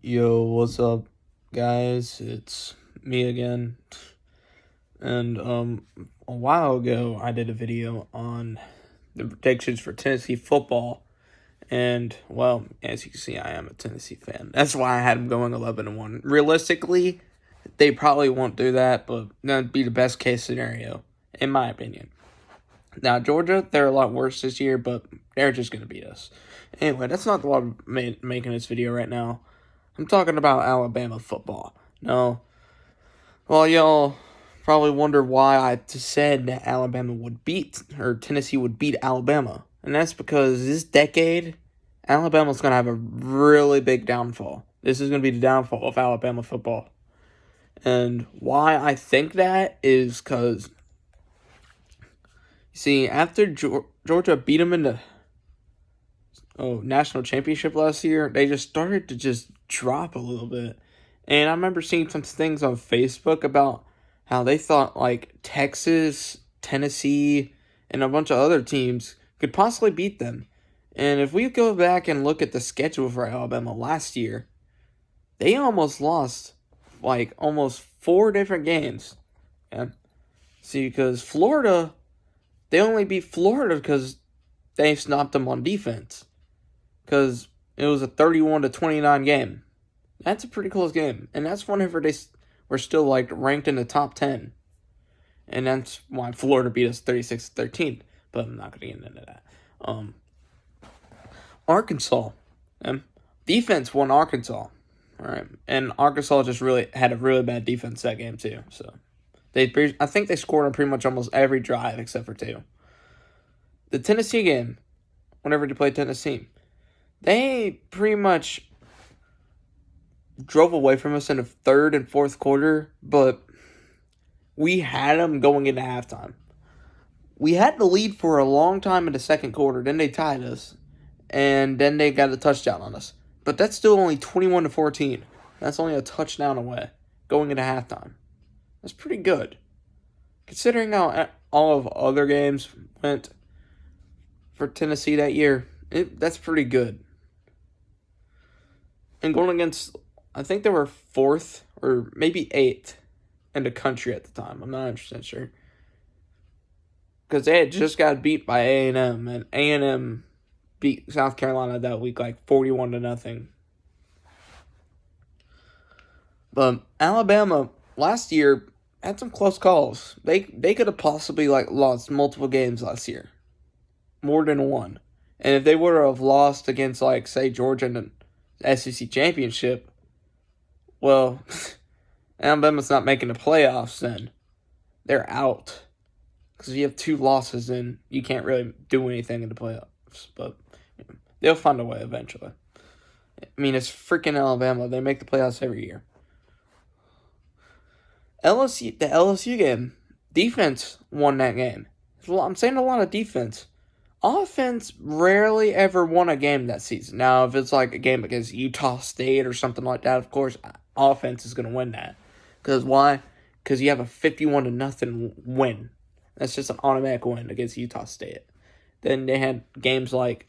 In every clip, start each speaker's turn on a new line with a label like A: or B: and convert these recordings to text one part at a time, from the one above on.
A: Yo, what's up, guys? It's me again. And a while ago I did a video on the predictions for Tennessee football. And well, as you can see, I am a Tennessee fan. That's why I had them going 11-1. Realistically, they probably won't do that, but that'd be the best case scenario, in my opinion. Now, Georgia, they're a lot worse this year, but they're just going to beat us. Anyway, that's not what I'm making this video right now. I'm talking about Alabama football. No, well, y'all probably wonder why I said that Alabama would beat, or Tennessee would beat Alabama. And that's because this decade, Alabama's going to have a really big downfall. This is going to be the downfall of Alabama football. And why I think that is because, see, after Georgia beat them in the national championship last year, they just started to just drop a little bit. And I remember seeing some things on Facebook about how they thought like Texas, Tennessee, and a bunch of other teams could possibly beat them. And if we go back and look at the schedule for Alabama last year, they almost lost like almost 4 different games. Yeah. See, because Florida, they only beat Florida because they snapped them on defense. Because it was a 31-29 game. That's a pretty close game. And that's whenever they were still like ranked in the top 10. And that's why Florida beat us 36-13. But I'm not going to get into that. Arkansas. Defense won Arkansas. All right. And Arkansas just really had a really bad defense that game too. So I think they scored on pretty much almost every drive except for 2. The Tennessee game, whenever they played Tennessee, they pretty much drove away from us in the third and fourth quarter, but we had them going into halftime. We had the lead for a long time in the second quarter. Then they tied us, and then they got a touchdown on us. But that's still only 21-14. That's only a touchdown away going into halftime. That's pretty good, considering how all of other games went for Tennessee that year. That's pretty good. And going against, I think they were 4th or maybe 8th in the country at the time. I'm not 100% sure. Because they had just got beat by A&M, and A&M beat South Carolina that week like 41-0. But Alabama last year had some close calls. They could have possibly like lost multiple games last year, more than one. And if they would have lost against like say Georgia in the SEC championship, well, Alabama's not making the playoffs then. They're out. Because you have 2 losses and you can't really do anything in the playoffs. But they'll find a way eventually. I mean, it's freaking Alabama. They make the playoffs every year. The LSU game, defense won that game. I'm saying a lot of defense. Offense rarely ever won a game that season. Now, if it's like a game against Utah State or something like that, of course, offense is going to win that. Because why? Because you have a 51-0 win. That's just an automatic win against Utah State. Then they had games like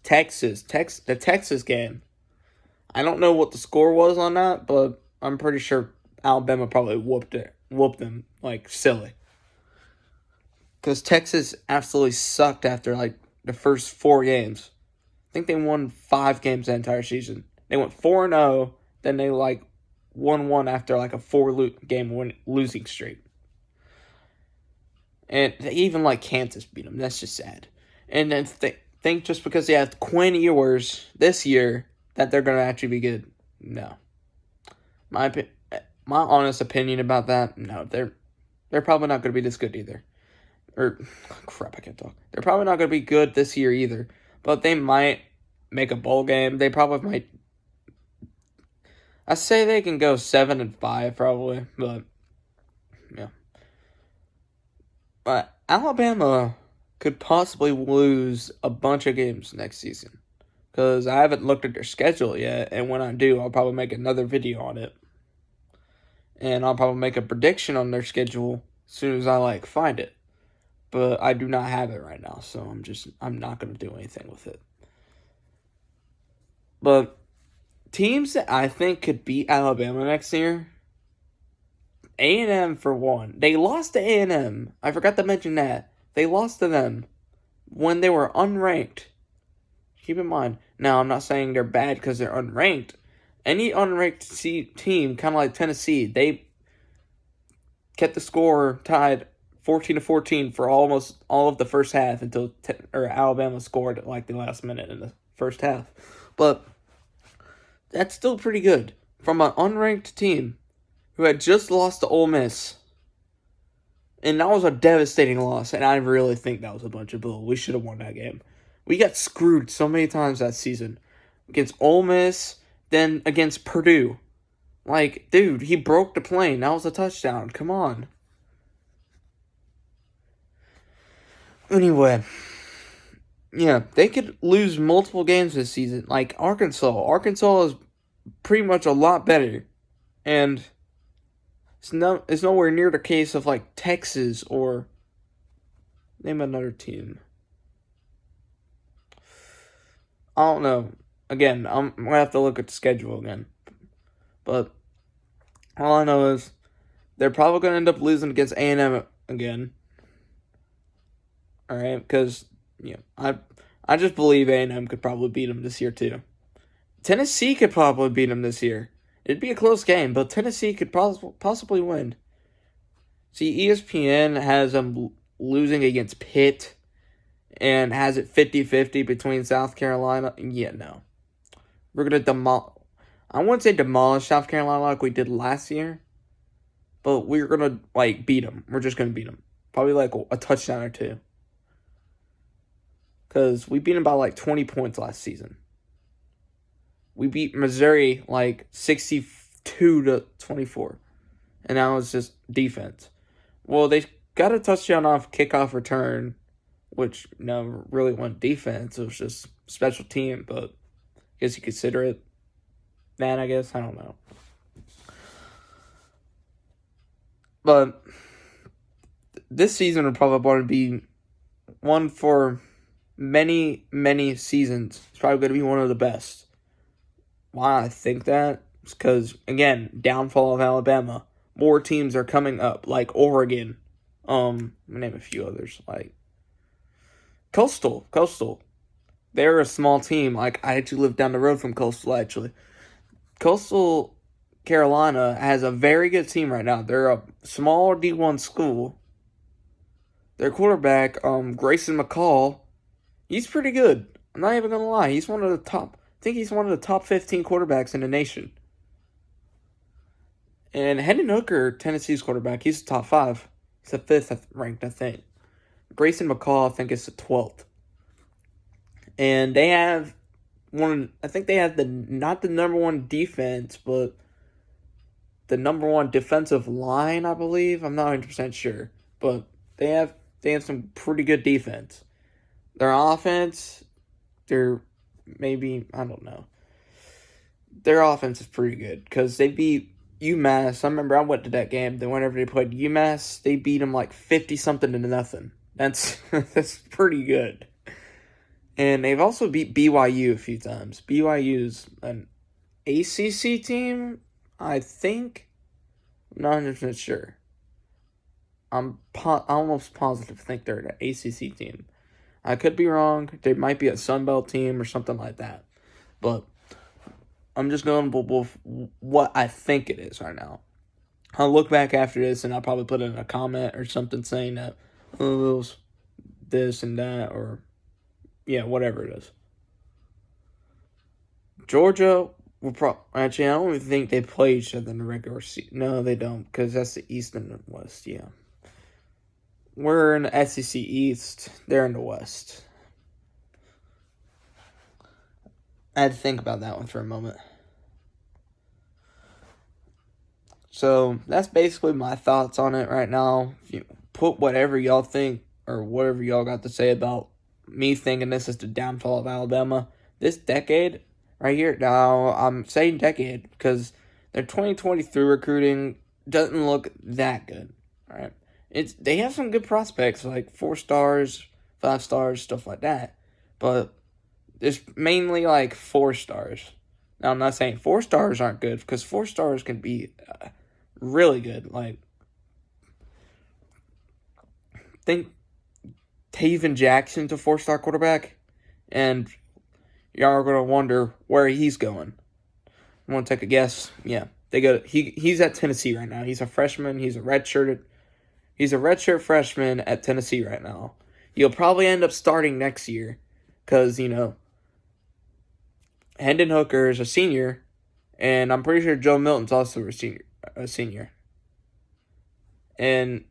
A: the Texas game. I don't know what the score was on that, but I'm pretty sure Alabama probably whooped them like silly. Because Texas absolutely sucked after like the first 4 games. I think they won 5 games the entire season. They went 4-0, then they like won 1 after like a 4-game losing streak. And they even like Kansas beat them. That's just sad. And then think just because they have Quinn Ewers this year that they're going to actually be good. No. My honest opinion about that, no. They're probably not going to be this good either. Or, crap, I can't talk. They're probably not going to be good this year either. But they might make a bowl game. They probably might. I say they can go 7-5 probably. But, yeah. But Alabama could possibly lose a bunch of games next season. Because I haven't looked at their schedule yet. And when I do, I'll probably make another video on it. And I'll probably make a prediction on their schedule as soon as I find it. But I do not have it right now, so I'm not going to do anything with it. But teams that I think could beat Alabama next year, A&M for one. They lost to A&M. I forgot to mention that. They lost to them when they were unranked. Keep in mind. Now, I'm not saying they're bad because they're unranked. Any unranked team, kind of like Tennessee, they kept the score tied 14-14 for almost all of the first half until Alabama scored at like the last minute in the first half. But that's still pretty good from an unranked team who had just lost to Ole Miss. And that was a devastating loss, and I really think that was a bunch of bull. We should have won that game. We got screwed so many times that season. Against Ole Miss, then against Purdue. Like, dude, he broke the plane. That was a touchdown. Come on. Anyway, yeah, they could lose multiple games this season. Like Arkansas. Arkansas is pretty much a lot better. And it's nowhere near the case of like Texas or name another team. I don't know. Again, I'm going to have to look at the schedule again. But all I know is they're probably going to end up losing against A&M again. All right, because I just believe A&M could probably beat them this year too. Tennessee could probably beat them this year. It'd be a close game, but Tennessee could possibly win. See, ESPN has them losing against Pitt and has it 50-50 between South Carolina. Yeah, no. We're going to I wouldn't say demolish South Carolina like we did last year, but we're going to, like, beat them. We're just going to beat them. Probably, like, a touchdown or two. Because we beat them by, like, 20 points last season. We beat Missouri, like, 62-24. And that was just defense. Well, they got a touchdown off kickoff return, which never really went defense. It was just special team, but I guess you consider it that, I guess. I don't know. But this season would probably want to be one for many, many seasons. It's probably going to be one of the best. Why I think that? It's because, again, downfall of Alabama. More teams are coming up, like Oregon. Let me name a few others, like Coastal. They're a small team. Like, I actually live down the road from Coastal, actually. Coastal Carolina has a very good team right now. They're a small D1 school. Their quarterback, Grayson McCall, he's pretty good. I'm not even going to lie. He's one of the top, I think he's one of the top 15 quarterbacks in the nation. And Hendon Hooker, Tennessee's quarterback, he's top 5. He's the 5th ranked, I think. Grayson McCall, I think, is the 12th. And they have I think they have not the number one defense, but the number one defensive line, I believe. I'm not 100% sure. But they have some pretty good defense. Their offense, I don't know. Their offense is pretty good because they beat UMass. I remember I went to that game. Then whenever they played UMass, they beat them like 50-something to nothing. That's pretty good. And they've also beat BYU a few times. BYU's an ACC team, I think. I'm not 100% sure. I'm almost positive I think they're an ACC team. I could be wrong. They might be a Sun Belt team or something like that. But I'm just going with what I think it is right now. I'll look back after this and I'll probably put in a comment or something saying that it was this and that or whatever it is. Georgia actually, I don't even think they play each other in the regular season. No, they don't, because that's the East and the West, yeah. We're in the SEC East. They're in the West. I had to think about that one for a moment. So, that's basically my thoughts on it right now. If you put whatever y'all think or whatever y'all got to say about me thinking this is the downfall of Alabama. This decade right here, now I'm saying decade because their 2023 recruiting doesn't look that good. All right, they have some good prospects like 4 stars, 5 stars, stuff like that, but it's mainly like 4 stars. Now, I'm not saying 4 stars aren't good, because 4 stars can be really good. Like, think Taven Jackson's a 4-star quarterback, and y'all are going to wonder where he's going. You want to take a guess? Yeah. He's at Tennessee right now. He's a freshman. He's a redshirt freshman at Tennessee right now. He'll probably end up starting next year because, Hendon Hooker is a senior, and I'm pretty sure Joe Milton's also a senior. And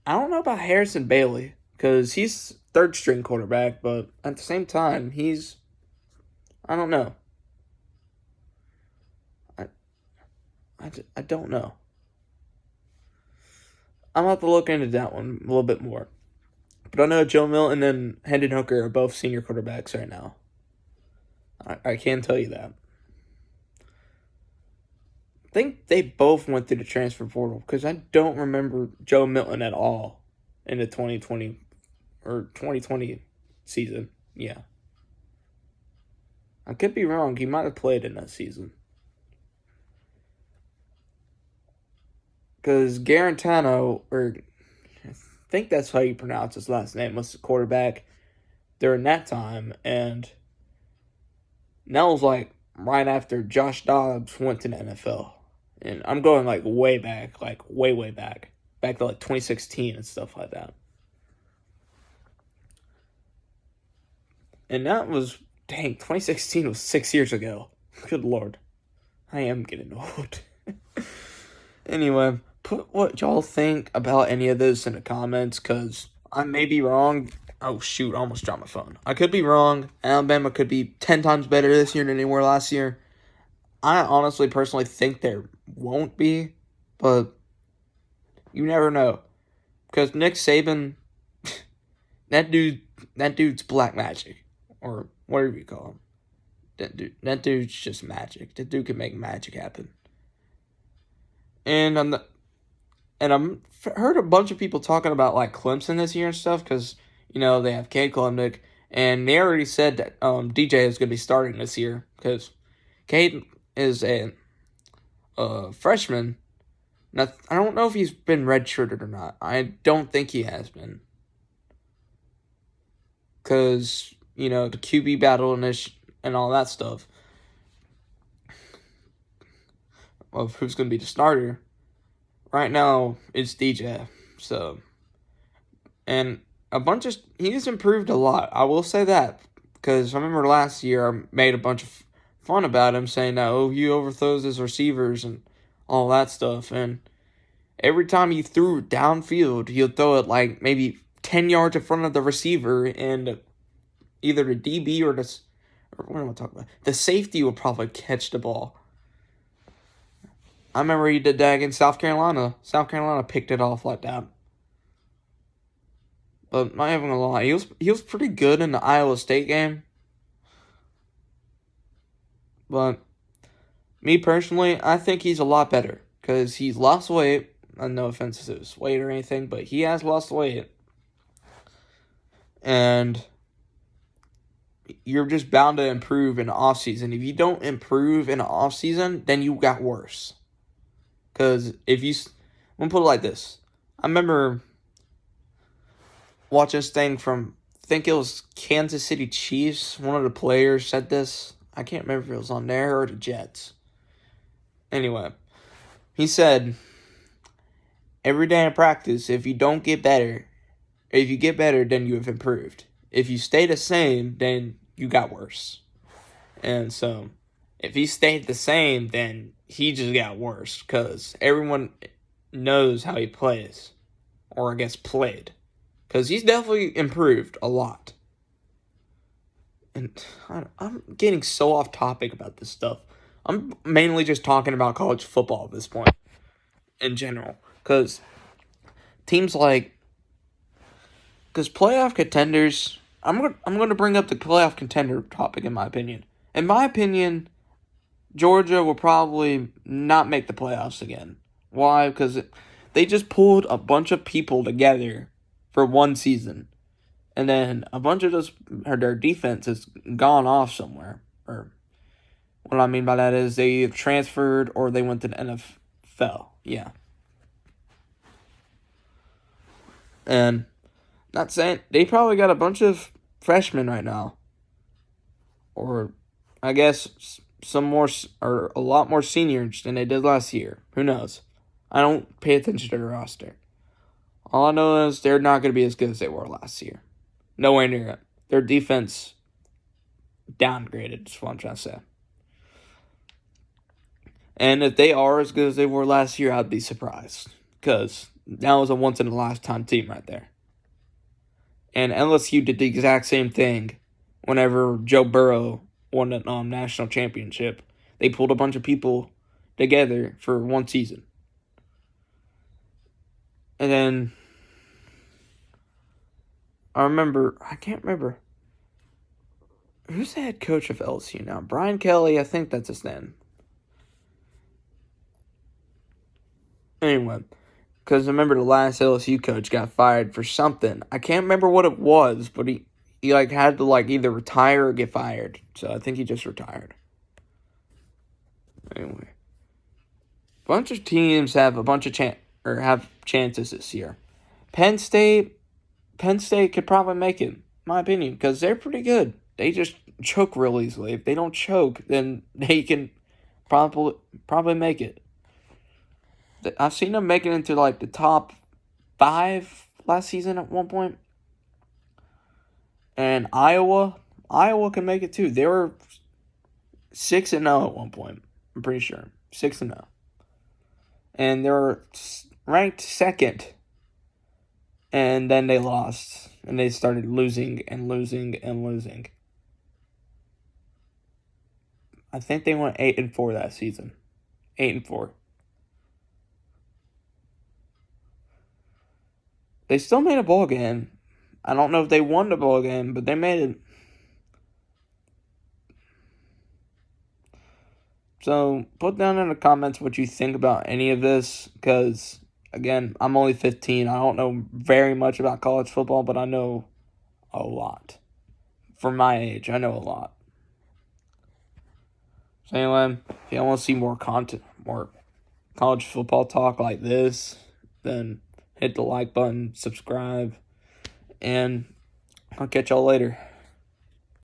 A: I don't know about Harrison Bailey because he's third-string quarterback, but at the same time, I don't know. I don't know. I'm going to have to look into that one a little bit more. But I know Joe Milton and Hendon Hooker are both senior quarterbacks right now. I can tell you that. I think they both went through the transfer portal because I don't remember Joe Milton at all in the 2020 or 2020 season. Yeah. I could be wrong. He might have played in that season. Because Garantano, or I think that's how you pronounce his last name, was the quarterback during that time. And that was like right after Josh Dobbs went to the NFL. And I'm going like way back, like way back. Back to like 2016 and stuff like that. And that was, 2016 was 6 years ago. Good Lord. I am getting old. Anyway, put what y'all think about any of this in the comments, because I may be wrong. Oh, shoot, I almost dropped my phone. I could be wrong. Alabama could be 10 times better this year than they were last year. I honestly, personally think there won't be, but you never know. Because Nick Saban, that dude's black magic, or whatever you call him. That dude's just magic. That dude can make magic happen. And I'm heard a bunch of people talking about like Clemson this year and stuff because they have Cade Klubnik, and they already said that DJ is going to be starting this year because Cade is a freshman. Now I don't know if he's been redshirted or not. I don't think he has been because the QB battle and all that stuff of who's going to be the starter. Right now, it's DJ. So, and he's improved a lot. I will say that. Because I remember last year, I made a bunch of fun about him, saying that, he overthrows his receivers and all that stuff. And every time he threw downfield, he'll throw it like maybe 10 yards in front of the receiver, and either the DB or what am I talking about? The safety will probably catch the ball. I remember he did that against South Carolina. South Carolina picked it off like that. But not even gonna lie, he was pretty good in the Iowa State game. But me personally, I think he's a lot better because he's lost weight. No offense to his weight or anything, but he has lost weight. And you're just bound to improve in the offseason. If you don't improve in the offseason, then you got worse. Because I'm going to put it like this. I remember watching this thing from, I think it was Kansas City Chiefs. One of the players said this. I can't remember if it was on there or the Jets. Anyway, he said, every day in practice, if you get better, then you have improved. If you stay the same, then you got worse. And so, if he stayed the same, then he just got worse because everyone knows how he plays, or I guess played, because he's definitely improved a lot. And I'm getting so off topic about this stuff. I'm mainly just talking about college football at this point in general, because playoff contenders. I'm going to bring up the playoff contender topic in my opinion. In my opinion, Georgia will probably not make the playoffs again. Why? Because they just pulled a bunch of people together for one season. And then a bunch of their defense has gone off somewhere. Or what I mean by that is they either transferred or they went to the NFL. Yeah. And not saying they probably got a bunch of freshmen right now. Or I guess some more or a lot more seniors than they did last year. Who knows? I don't pay attention to the roster. All I know is they're not going to be as good as they were last year. Nowhere near it. Their defense downgraded, is what I'm trying to say. And if they are as good as they were last year, I'd be surprised. Because that was a once-in-a-lifetime team right there. And LSU did the exact same thing whenever Joe Burrow won a national championship. They pulled a bunch of people together for one season. And then I can't remember. Who's the head coach of LSU now? Brian Kelly, I think that's his name. Anyway, because I remember the last LSU coach got fired for something. I can't remember what it was, but he had to either retire or get fired. So I think he just retired. Anyway, bunch of teams have a bunch of have chances this year. Penn State could probably make it, in my opinion, because they're pretty good. They just choke real easily. If they don't choke, then they can probably make it. I've seen them make it into the top 5 last season at one point. And Iowa can make it too. They were 6-0 at one point. I'm pretty sure 6-0, and they were ranked second. And then they lost, and they started losing and losing and losing. I think they went 8-4 that season. 8-4. They still made a bowl game. I don't know if they won the bowl game, but they made it. So put down in the comments what you think about any of this, because, again, I'm only 15. I don't know very much about college football, but I know a lot. For my age, I know a lot. So anyway, if you want to see more content, more college football talk like this, then hit the like button, subscribe, and I'll catch y'all later.